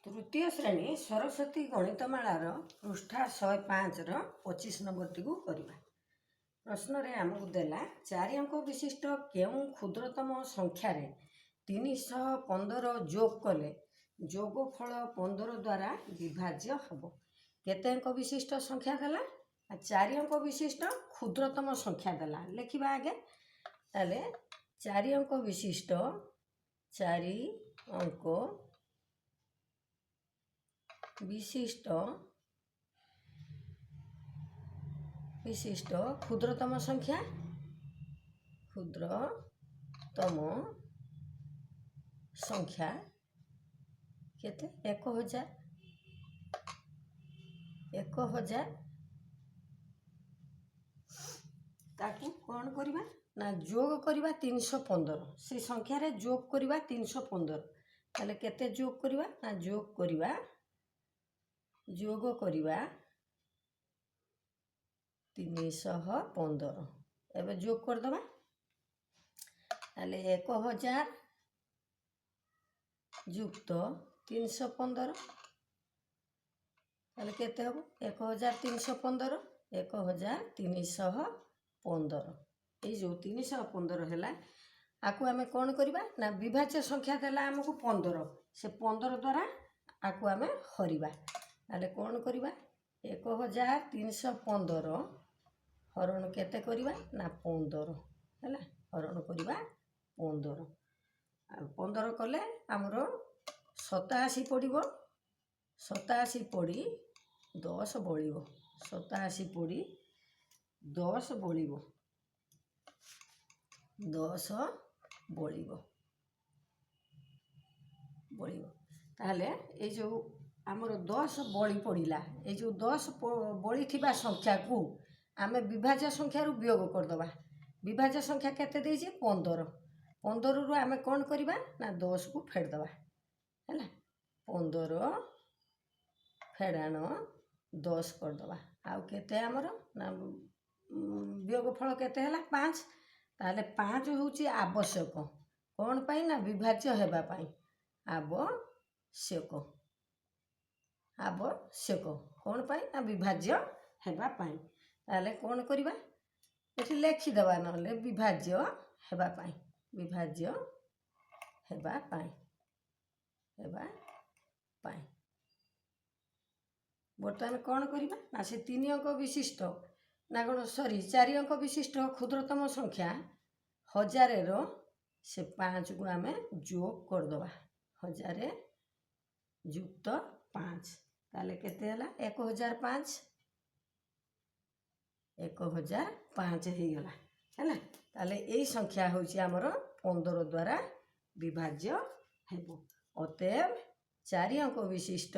तृतीय श्रेणी सरस्वती गणितमालार पृष्ठा 105 25 नंबरटी करवा। प्रश्न रे आमको देला 4 अंक विशिष्ट केउं क्षुद्रतम संख्यार 315 जोग कले जोगफल 15 द्वारा विभाज्य हम। केते अंक विशिष्ट संख्या देला 4 अंक विशिष्ट क्षुद्रतम संख्या देला। लिखा आगे ताले 4 अंक विशिष्ट 4 अंक विशिष्ट क्षुद्रतम संख्या केते 1000 ताकू कौन करवा ना जोग करवा 315 से संख्या रे जोग करवा 315 ताले केते जोग करवा ना जोग करवा 315 एबे जोग कर दबा ताले 1000 युक्त 315 ताले केते हो 1315 ये जो 315 है आपको आम कौन करवा ना विभाज्य संख्या देला आमको 15 से 15 द्वारा आपको आम हरिबा ताले कौन करवा 1315 हरण केते करवा ना 15 है हरण करवा 15 कले आमर 87 पड़ो 87 पड़ी 10 बड़ो 87 पड़ी 10 बड़ो 10 बड़ो ताहले ये जो आमर 10 बड़ी पड़ा ये जो 10 बड़ी थिबा संख्या को आमे विभाज्य संख्या रु वियोग करदबा। विभाज्य संख्या केते देइछे 15 रु आमे कौन करवा ना 10 को फेड़ दबा है 15 फेड़ाण 10 करदबा आउ केते आमर ना वियोगफल केते हैला 5 ताले 5 होउची आवश्यक कौन पाई ना विभाज्य हेबा पाई आवश्यक कौन पाई ना विभाज्य हेबा पाई ताले कौन करवा एठी लेखि दबा नले विभाज्य हेबा पाई बर्तमान कौन करवा ना से 3 अंक विशिष्ट ना कौन सॉरी 4 अंक विशिष्ट क्षुद्रतम संख्या 1000 रो से 5 को आम जोग करदबा 1000 युक्त 5 ताले केते हला 1005 हो गला है ताले यही संख्या होची आमर 15 द्वारा विभाज्य हेबो। अतएव 4 अंक विशिष्ट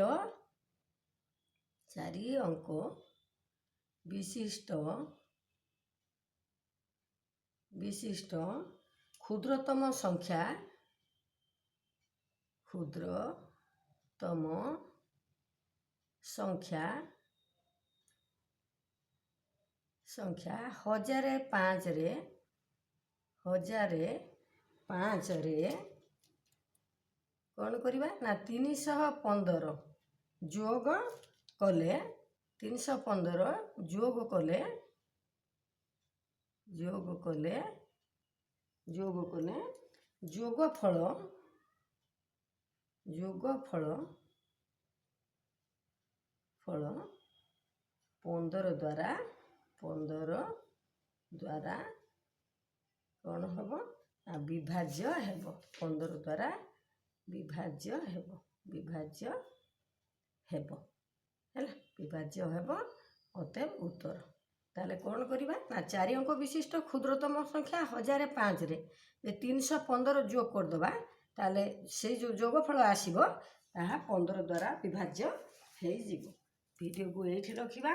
क्षुद्रतम संख्या 1005 रे कौन करवा ना 315 जोग कले 315 जोग कले जोगफल 15 द्वारा कौन हम ना विभाज्य हेब 15 द्वारा विभाज्य हेब अतएव उत्तर ताले कौन करवा ना 4 अंक विशिष्ट क्षुद्रतम संख्या 1005 रे 315 जोग करदबा ताले से जो जोगफल आसीबो ताहा 15 द्वारा विभाज्य हेइ जिवो। वीडियो को एठी रखिबा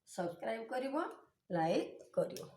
सब्सक्राइब करिवो लाइक करिवो।